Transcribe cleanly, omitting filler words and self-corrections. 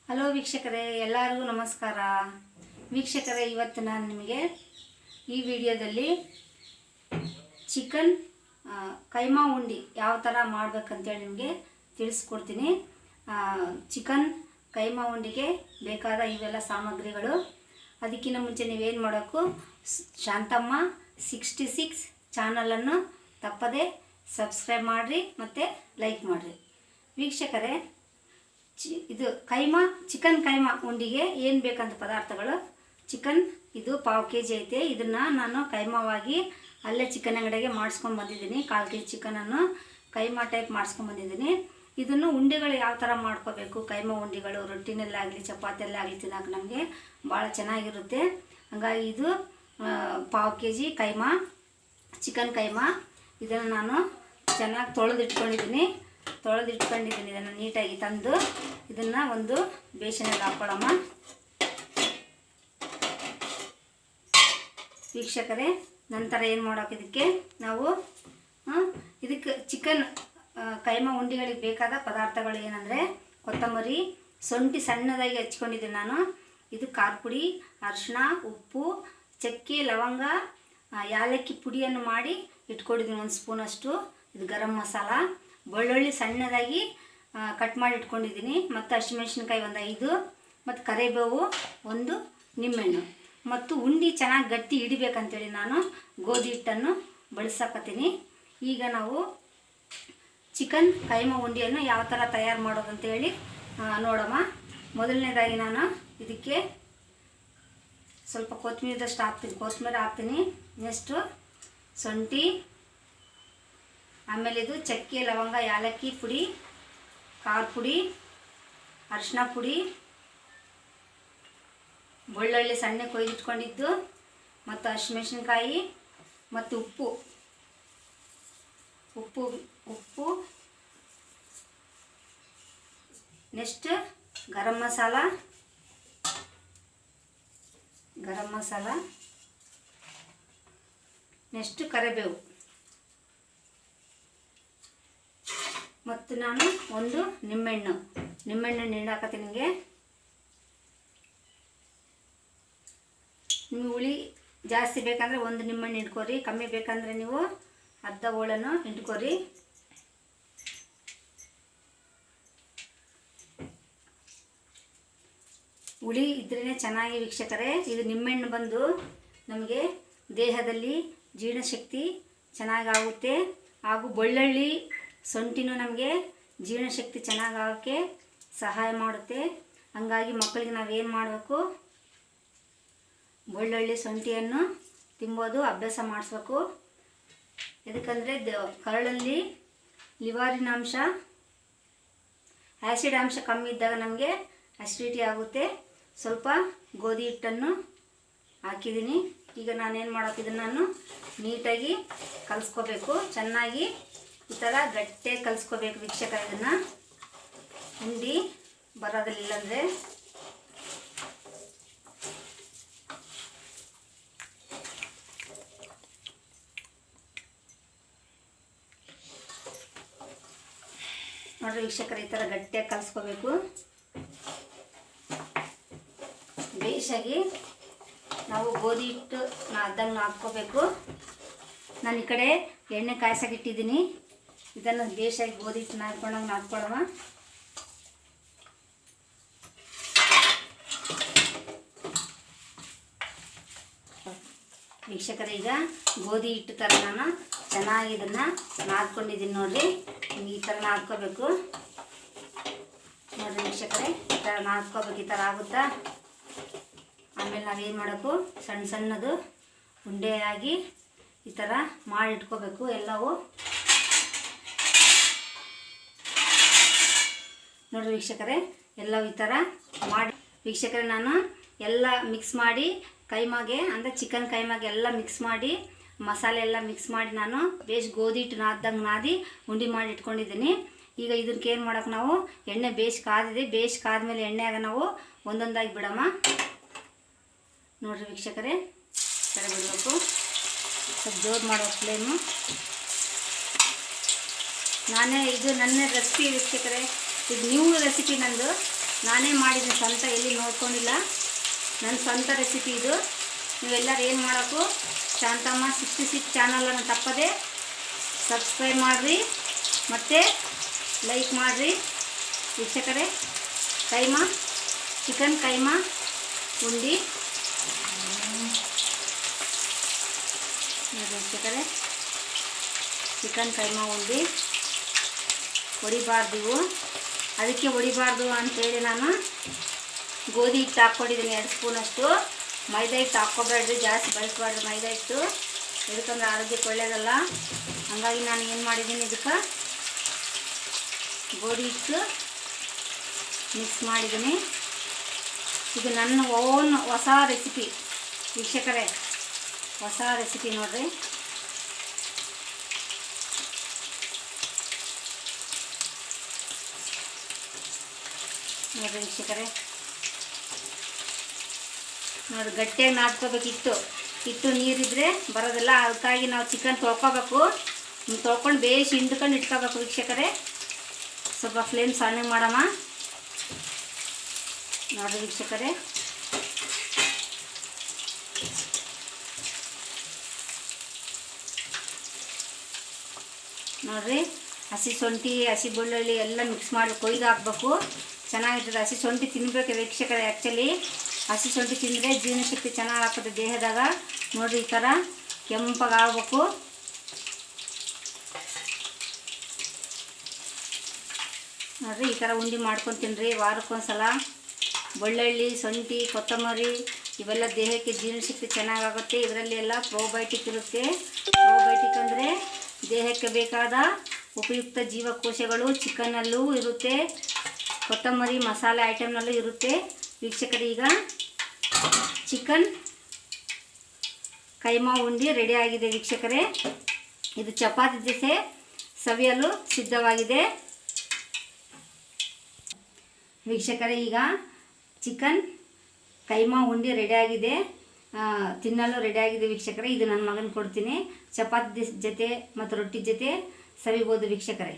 Hello ವೀಕ್ಷಕರೇ, ಎಲ್ಲರಿಗೂ ನಮಸ್ಕಾರ. ವೀಕ್ಷಕರೇ, ಇವತ್ತು ನಾನು ನಿಮಗೆ ಈ ವಿಡಿಯೋದಲ್ಲಿ ಚಿಕನ್ ಕೈಮಾ ಉಂಡಿ ಯಾವ ಥರ ಮಾಡಬೇಕಂತೇಳಿ ನಿಮಗೆ ತಿಳಿಸ್ಕೊಡ್ತೀನಿ. ಚಿಕನ್ ಕೈಮಾ ಉಂಡಿಗೆ ಬೇಕಾದ ಇವೆಲ್ಲ ಸಾಮಗ್ರಿಗಳು. ಅದಕ್ಕಿಂತ ಮುಂಚೆ ನೀವೇನು ಮಾಡೋಕ್ಕೂ ಶಾಂತಮ್ಮ 66 ಚಾನಲನ್ನು ತಪ್ಪದೆ ಸಬ್ಸ್ಕ್ರೈಬ್ ಮಾಡಿರಿ ಮತ್ತು ಲೈಕ್ ಮಾಡಿರಿ. ವೀಕ್ಷಕರೇ, ಇದು ಚಿಕನ್ ಕೈಮಾ ಉಂಡಿಗೆ ಏನು ಬೇಕಂತ ಪದಾರ್ಥಗಳು: ಚಿಕನ್ ಇದು 1/4 kg ಐತೆ. ಇದನ್ನು ನಾನು ಕೈಮಾವಾಗಿ ಅಲ್ಲೇ ಚಿಕನ್ ಅಂಗಡಿಗೆ ಮಾಡಿಸ್ಕೊಂಡು ಬಂದಿದ್ದೀನಿ. 1/4 kg ಚಿಕನನ್ನು ಕೈಮಾ ಟೈಪ್ ಮಾಡಿಸ್ಕೊಂಡು ಬಂದಿದ್ದೀನಿ. ಇದನ್ನು ಉಂಡೆಗಳು ಯಾವ ಥರ ಮಾಡ್ಕೋಬೇಕು, ಕೈಮಾ ಉಂಡೆಗಳು ರೊಟ್ಟಿನಲ್ಲಾಗಲಿ ಚಪಾತಿಯಲ್ಲಾಗಲಿ ತಿನ್ನೋಕೆ ನಮಗೆ ಭಾಳ ಚೆನ್ನಾಗಿರುತ್ತೆ. ಹಾಗಾಗಿ ಇದು 1/4 kg ಕೈಮಾ, ಚಿಕನ್ ಕೈಮಾ. ಇದನ್ನು ನಾನು ಚೆನ್ನಾಗಿ ತೊಳೆದಿಟ್ಕೊಂಡಿದ್ದೀನಿ. ಇದನ್ನು ನೀಟಾಗಿ ತಂದು ಇದನ್ನು ಒಂದು ಬೇಸನಲ್ಲಿ ಹಾಕ್ಕೊಳ್ಳೋಣ. ವೀಕ್ಷಕರೇ, ನಂತರ ಏನು ಮಾಡೋಕೆ ಇದಕ್ಕೆ ನಾವು ಇದಕ್ಕೆ ಚಿಕನ್ ಕೈಮಾ ಉಂಡಿಗಳಿಗೆ ಬೇಕಾದ ಪದಾರ್ಥಗಳು ಏನಂದರೆ ಕೊತ್ತಂಬರಿ, ಶುಂಠಿ ಸಣ್ಣದಾಗಿ ಹಚ್ಕೊಂಡಿದ್ದೀನಿ ನಾನು. ಇದು ಖಾರ ಪುಡಿ, ಅರಿಶಿಣ, ಉಪ್ಪು, ಚಕ್ಕೆ, ಲವಂಗ, ಯಾಲಕ್ಕಿ ಪುಡಿಯನ್ನು ಮಾಡಿ ಇಟ್ಕೊಂಡಿದ್ದೀನಿ 1 ಸ್ಪೂನಷ್ಟು. ಇದು ಗರಂ ಮಸಾಲ, ಬೆಳ್ಳುಳ್ಳಿ ಸಣ್ಣದಾಗಿ ಕಟ್ ಮಾಡಿ ಇಟ್ಕೊಂಡಿದ್ದೀನಿ, ಮತ್ತು ಹಸಿಮೆಣ್ಸಿನ್ಕಾಯಿ 5, ಮತ್ತು ಕರಿಬೇವು 1, ನಿಂಬೆಹಣ್ಣು. ಮತ್ತು ಉಂಡೆ ಚೆನ್ನಾಗಿ ಗಟ್ಟಿ ಹಿಡಿಬೇಕಂತೇಳಿ ನಾನು ಗೋಧಿ ಹಿಟ್ಟನ್ನು ಬಳಸಕತ್ತೀನಿ. ಈಗ ನಾವು ಚಿಕನ್ ಕೈಮಾ ಉಂಡೆಯನ್ನು ಯಾವ ಥರ ತಯಾರು ಮಾಡೋದಂತೇಳಿ ನೋಡೋಣ. ಮೊದಲನೇದಾಗಿ ನಾನು ಇದಕ್ಕೆ ಸ್ವಲ್ಪ ಕೊತ್ತಂಬರಿ ಹಾಕ್ತೀನಿ. ನೆಕ್ಸ್ಟು ಶುಂಠಿ, ಆಮೇಲೆ ಇದು ಚಕ್ಕೆ, ಲವಂಗ, ಯಾಲಕ್ಕಿ ಪುಡಿ, ಖಾರ ಪುಡಿ, ಅರಿಶಿನ ಪುಡಿ, ಬೆಳ್ಳುಳ್ಳಿ ಸಣ್ಣ ಕೊಯ್ದಿಟ್ಕೊಂಡಿದ್ದು, ಮತ್ತು ಹಸಿಮೆಣ್ಸಿನ್ಕಾಯಿ, ಮತ್ತು ಉಪ್ಪು ನೆಕ್ಸ್ಟ್ ಗರಂ ಮಸಾಲ, ನೆಕ್ಸ್ಟ್ ಕರಿಬೇವು, ಮತ್ತು ನಾನು 1 ನಿಂಬೆಹಣ್ಣು ನೀಡಾಕತ್ತೀನಿ. ನಿಮಗೆ ನೀವು ಹುಳಿ ಜಾಸ್ತಿ ಬೇಕಂದರೆ 1 ನಿಂಬೆಹಣ್ಣು ಇಟ್ಕೊರಿ, ಕಮ್ಮಿ ಬೇಕಂದರೆ ನೀವು ಅರ್ಧ ಹೋಳನ್ನು ಇಟ್ಕೊರಿ. ಹುಳಿ ಇದ್ರೇ ಚೆನ್ನಾಗಿ ವೀಕ್ಷಕರೇ. ಇದು ನಿಂಬೆಹಣ್ಣು ಬಂದು ನಮಗೆ ದೇಹದಲ್ಲಿ ಜೀರ್ಣಶಕ್ತಿ ಚೆನ್ನಾಗಾಗುತ್ತೆ. ಹಾಗೂ ಬೆಳ್ಳುಳ್ಳಿ ಶುಂಠಿನೂ ನಮಗೆ ಜೀರ್ಣಶಕ್ತಿ ಚೆನ್ನಾಗಾಗೋಕ್ಕೆ ಸಹಾಯ ಮಾಡುತ್ತೆ. ಹಾಗಾಗಿ ಮಕ್ಕಳಿಗೆ ನಾವೇನು ಮಾಡಬೇಕು, ಬೆಳ್ಳುಳ್ಳಿ ಶುಂಠಿಯನ್ನು ತಿಂಬೋದು ಅಭ್ಯಾಸ ಮಾಡಿಸ್ಬೇಕು. ಯಾಕಂದರೆ ಕರಳಲ್ಲಿ ಲಿವರಿನ ಅಂಶ, ಆ್ಯಸಿಡ್ ಅಂಶ ಕಮ್ಮಿ ಇದ್ದಾಗ ನಮಗೆ ಅಸಿಡಿಟಿ ಆಗುತ್ತೆ. ಸ್ವಲ್ಪ ಗೋಧಿ ಹಿಟ್ಟನ್ನು ಹಾಕಿದ್ದೀನಿ. ಈಗ ನಾನೇನು ಮಾಡೋಕ್ಕಿದ್ದೀನಿ, ನಾನು ನೀಟಾಗಿ ಕಲಿಸ್ಕೋಬೇಕು. ಚೆನ್ನಾಗಿ ಈ ಥರ ಗಟ್ಟಿಯಾಗಿ ಕಲಿಸ್ಕೋಬೇಕು ವೀಕ್ಷಕ. ಇದನ್ನು ಉಂಡೆ ಬರೋದಿಲ್ಲಂದರೆ ನೋಡಿರಿ ವೀಕ್ಷಕರು, ಈ ಥರ ಗಟ್ಟಿಯಾಗಿ ಕಲಿಸ್ಕೋಬೇಕು. ಬೇಸಾಗಿ ನಾವು ಗೋಧಿ ಹಿಟ್ಟು ಅರ್ಧಂಗೆ ಹಾಕ್ಕೋಬೇಕು. ನಾನು ಈ ಕಡೆ ಎಣ್ಣೆ ಕಾಯ್ಸಾಗಿಟ್ಟಿದ್ದೀನಿ. ಇದನ್ನು ಬೇಸಾಗಿ ಗೋಧಿ ಹಿಟ್ಟು ನಾದ್ಕೊಳ್ಳೋಣ. ವೀಕ್ಷಕರೇ, ಈಗ ಗೋಧಿ ಹಿಟ್ಟು ಥರ ನಾನು ಚೆನ್ನಾಗಿ ಇದನ್ನು ನಾದ್ಕೊಂಡಿದ್ದೀನಿ. ನೋಡಿರಿ, ಈ ಥರ ನಾದ್ಕೋಬೇಕು. ನೋಡಿರಿ ವೀಕ್ಷಕರೇ, ಈ ಥರ ನಾದ್ಕೋಬೇಕು. ಈ ಥರ ಆಗುತ್ತಾ? ಆಮೇಲೆ ನಾವೇನು ಮಾಡಬೇಕು, ಸಣ್ಣದು ಉಂಡೆಯಾಗಿ ಈ ಥರ ಮಾಡಿ ಇಟ್ಕೋಬೇಕು ಎಲ್ಲವೂ. ನೋಡಿರಿ ವೀಕ್ಷಕರೇ, ಎಲ್ಲವೂ ಈ ಥರ ಮಾಡಿ ವೀಕ್ಷಕರೇ, ನಾನು ಎಲ್ಲ ಮಿಕ್ಸ್ ಮಾಡಿ ಕೈಮಾಗೆ ಅಂದರೆ ಚಿಕನ್ ಕೈಮಾಗೆ ಎಲ್ಲ ಮಿಕ್ಸ್ ಮಾಡಿ ಮಸಾಲೆ ಎಲ್ಲ ಮಿಕ್ಸ್ ಮಾಡಿ ನಾನು ಗೋಧಿ ಹಿಟ್ಟು ನಾದಿ ಉಂಡೆ ಮಾಡಿ ಇಟ್ಕೊಂಡಿದ್ದೀನಿ. ಈಗ ಇದಕ್ಕೆ ಏನು ಮಾಡೋಕೆ, ನಾವು ಎಣ್ಣೆ ಕಾದಿದೆ. ಕಾದ್ಮೇಲೆ ಎಣ್ಣೆಯಾಗ ನಾವು ಒಂದೊಂದಾಗಿ ಬಿಡೋಣ. ನೋಡಿರಿ ವೀಕ್ಷಕರೇ, ಸರಿ ಬಿಡಬೇಕು. ಸ್ವಲ್ಪ ಜೋರು ಮಾಡೋ ಫ್ಲೇಮು. ಇದು ನನ್ನ ರೆಸಿಪಿ ವೀಕ್ಷಕರೇ. ಇದು ನ್ಯೂ ರೆಸಿಪಿ ನಂದು. ನಾನೇ ಮಾಡಿದ ಸ್ವಂತ, ಎಲ್ಲಿ ನೋಡ್ಕೊಂಡಿಲ್ಲ, ನನ್ನ ಸ್ವಂತ ರೆಸಿಪಿ ಇದು. ನೀವೆಲ್ಲರೂ ಏನು ಮಾಡೋಕ್ಕೂ ಶಾಂತಮ್ಮ 66 ಚಾನಲನ್ನು ತಪ್ಪದೆ ಸಬ್ಸ್ಕ್ರೈಬ್ ಮಾಡಿರಿ ಮತ್ತು ಲೈಕ್ ಮಾಡಿರಿ ವೀಕ್ಷಕರೇ. ಚಿಕನ್ ಕೈಮಾ ಉಂಡಿ ವೀಕ್ಷಕರೇ, ಚಿಕನ್ ಕೈಮಾ ಉಂಡಿ ಹೊಡಿಬಾರ್ದು ಇವು. ಅದಕ್ಕೆ ಹೊಡಿಬಾರ್ದು ಅಂಥೇಳಿ ನಾನು ಗೋಧಿ ಹಿಟ್ಟು ಹಾಕ್ಕೊಂಡಿದ್ದೀನಿ 2 ಸ್ಪೂನಷ್ಟು. ಮೈದಾ ಹಿಟ್ಟು ಹಾಕ್ಕೊಬೇಡ್ರಿ, ಜಾಸ್ತಿ ಬಳಸಬಾರ್ದು ಮೈದಾ ಹಿಟ್ಟು, ಇದಕ್ಕಂದ್ರೆ ಆರೋಗ್ಯಕ್ಕೆ ಒಳ್ಳೆಯದಲ್ಲ. ಹಾಗಾಗಿ ನಾನು ಏನು ಮಾಡಿದ್ದೀನಿ, ಇದಕ್ಕೆ ಗೋಧಿ ಹಿಟ್ಟು ಮಿಕ್ಸ್ ಮಾಡಿದ್ದೀನಿ. ಇದು ನನ್ನ ಓನ್ ಹೊಸ ರೆಸಿಪಿ ವೀಕ್ಷಕರೇ, ಹೊಸ ರೆಸಿಪಿ ನೋಡಿರಿ. ನೋಡಿರಿ ವೀಕ್ಷಕರೇ, ನೋಡಿ ಗಟ್ಟಿಯಾಗಿ ನಾದ್ಕೋಬೇಕು. ಹಿಟ್ಟು ನೀರಿದ್ರೆ ಬರೋದಿಲ್ಲ, ಅದಕ್ಕಾಗಿ ನಾವು ಚಿಕನ್ ತೊಳ್ಕೊಬೇಕು. ತೊಳ್ಕೊಂಡು ಬೇಯಿಸಿ ಹಿಂಡ್ಕೊಂಡು ಇಟ್ಕೋಬೇಕು ವೀಕ್ಷಕರೇ. ಸ್ವಲ್ಪ ಫ್ಲೇಮ್ ಸಣ್ಣ ಮಾಡಮ್ಮ. ನೋಡಿರಿ ವೀಕ್ಷಕರೇ, ನೋಡಿರಿ ಹಸಿ ಶುಂಠಿ ಹಸಿ ಬೆಳ್ಳುಳ್ಳಿ ಎಲ್ಲ ಮಿಕ್ಸ್ ಮಾಡಿ ಕೊಯ್ದು ಹಾಕ್ಬೇಕು, ಚೆನ್ನಾಗಿರ್ತದೆ. ಹಸಿ ಶುಂಠಿ ತಿನ್ನಬೇಕು ವೀಕ್ಷಕರೇ. ಆ್ಯಕ್ಚುಲಿ ಹಸಿ ಶುಂಠಿ ತಿಂದರೆ ಜೀರ್ಣಶಕ್ತಿ ಚೆನ್ನಾಗಿ ಆಗ್ತದೆ ದೇಹದಾಗ. ನೋಡಿರಿ ಈ ಥರ ಕೆಂಪಗೆ ಆಗಬೇಕು. ನೋಡಿರಿ ಈ ಥರ ಉಂಡೆ ಮಾಡ್ಕೊಂಡು ತಿನ್ನಿರಿ ವಾರಕ್ಕೊಂದ್ಸಲ. ಬೆಳ್ಳುಳ್ಳಿ, ಶುಂಠಿ, ಕೊತ್ತಂಬರಿ ಇವೆಲ್ಲ ದೇಹಕ್ಕೆ ಜೀರ್ಣಶಕ್ತಿ ಚೆನ್ನಾಗಾಗುತ್ತೆ. ಇದರಲ್ಲಿ ಎಲ್ಲ ಪ್ರೋಬಯೋಟಿಕ್ ಇರುತ್ತೆ. ಪ್ರೋಬಯೋಟಿಕ್ ಅಂದರೆ ದೇಹಕ್ಕೆ ಬೇಕಾದ ಉಪಯುಕ್ತ ಜೀವಕೋಶಗಳು ಚಿಕನ್ನಲ್ಲೂ ಇರುತ್ತೆ, ಕೊತ್ತಂಬರಿ ಮಸಾಲೆ ಐಟಮ್ನಲ್ಲೂ ಇರುತ್ತೆ ವೀಕ್ಷಕರೇ. ಈಗ ಚಿಕನ್ ಕೈಮಾ ಉಂಡಿ ರೆಡಿ ಆಗಿದೆ ವೀಕ್ಷಕರೇ. ಇದು ಚಪಾತಿ ಜೊತೆ ಸವಿಯಲು ಸಿದ್ಧವಾಗಿದೆ ವೀಕ್ಷಕರೇ. ಈಗ ಚಿಕನ್ ಕೈಮಾ ಉಂಡಿ ರೆಡಿಯಾಗಿದೆ, ತಿನ್ನಲು ರೆಡಿಯಾಗಿದೆ ವೀಕ್ಷಕರೇ. ಇದು ನನ್ನ ಮಗನ ಕೊಡ್ತೀನಿ, ಚಪಾತಿ ಜೊತೆ ಮತ್ತು ರೊಟ್ಟಿ ಜೊತೆ ಸವಿಬೋದು ವೀಕ್ಷಕರೇ.